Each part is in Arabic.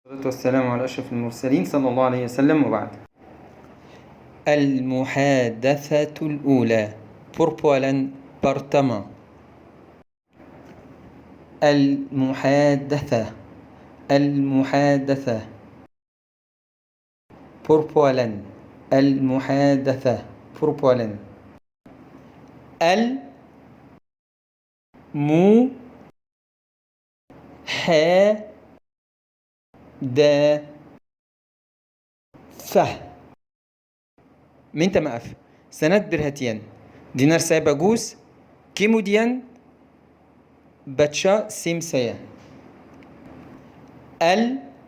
والصلاة والسلام على أشرف المرسلين صلى الله عليه وسلم، وبعد. المحادثة الأولى بوربولا بارتما. المحادثة المحادثة بوربولا المحادثة بوربولا المحادثة من تماف سنة برهتين دينار سايبا جوس كيموديان باتشا سيمسيا المحادثة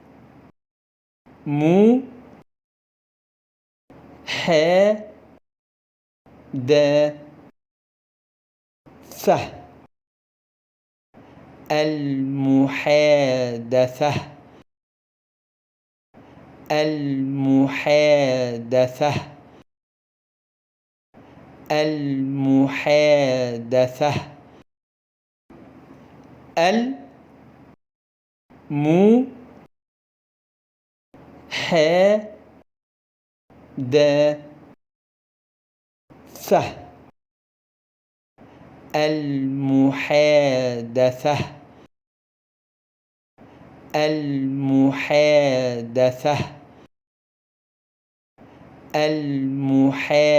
المحادثة المحادثة المحادثة المحادثة المحادثة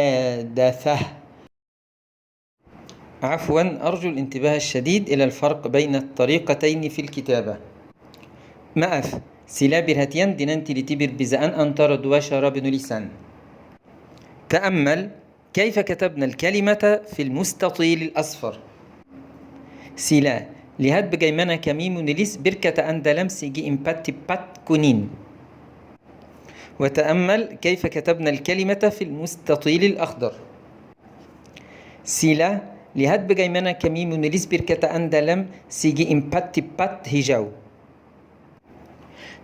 عفوا، أرجو الانتباه الشديد إلى الفرق بين الطريقتين في الكتابة. مأف سلا برهتيان دينانتي لتبر بزأن أنتر دواشا رابن لسان. تأمل كيف كتبنا الكلمة في المستطيل الأصفر. سلا لهاد بجيمانا كميم نليس بركة أندلم سيجي إمبات بات كونين. وتأمل كيف كتبنا الكلمة في المستطيل الأخضر. سلا لهاد بجيمانا كميم نليس بركة أندلم سيجي إمبات بات هجاو.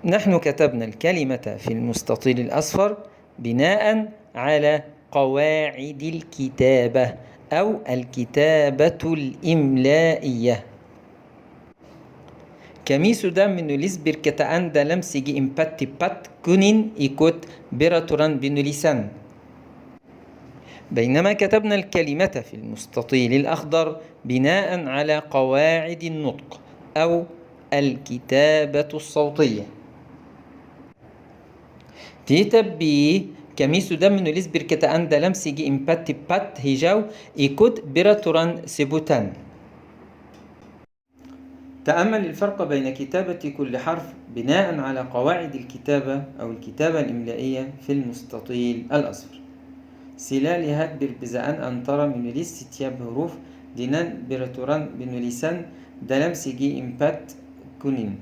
نحن كتبنا الكلمة في المستطيل الأصفر بناء على قواعد الكتابة أو الكتابة الإملائية. كميسو دا من نليس بركة أندا لمسيجي إمبات بات كونين إيكوت براتوران بنليسان. بينما كتبنا الكلمة في المستطيل الأخضر بناء على قواعد النطق أو الكتابة الصوتية. تيتبي كميسو دا من نليس بركة أندا لمسيجي إمبات بات هيجاو إيكوت براتوران سيبوتان. تأمل الفرق بين كتابة كل حرف بناء على قواعد الكتابة أو الكتابة الإملائية في المستطيل الأصفر. سلا لهاد بربزان أنترى من ليس ستياب حروف دينان براتوران بنوليسان دلم سيجي إمبات كونين.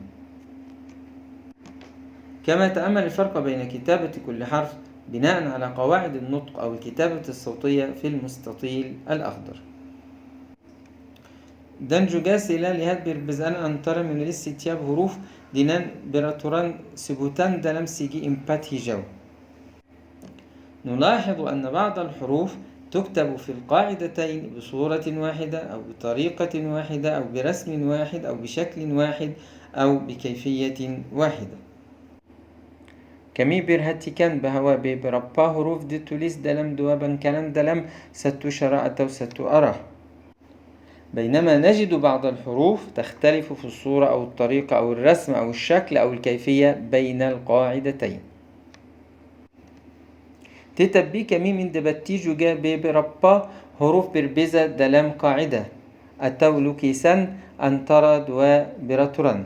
كما تأمل الفرق بين كتابة كل حرف بناء على قواعد النطق أو الكتابة الصوتية في المستطيل الأخضر. دنجوجا سلا لهاد بربزان أنترى من ليس ستياب حروف دينان براتوران سبوتان دلم سيجي إمبات هجاو. نلاحظ أن بعض الحروف تكتب في القاعدتين بصورة واحدة أو بطريقة واحدة أو برسم واحد أو بشكل واحد أو بكيفية واحدة. كمي برهتي كان بهوا بربا حروف دي توليس دلم دوابا كلام دلم ستو شراءة وستو أراه. بينما نجد بعض الحروف تختلف في الصورة أو الطريقة أو الرسم أو الشكل أو الكيفية بين القاعدتين. تتبي كمي من دبتي جوجا بربا حروف بربزة دلم قاعدة التولو كيسان أنترى دوا براتوران.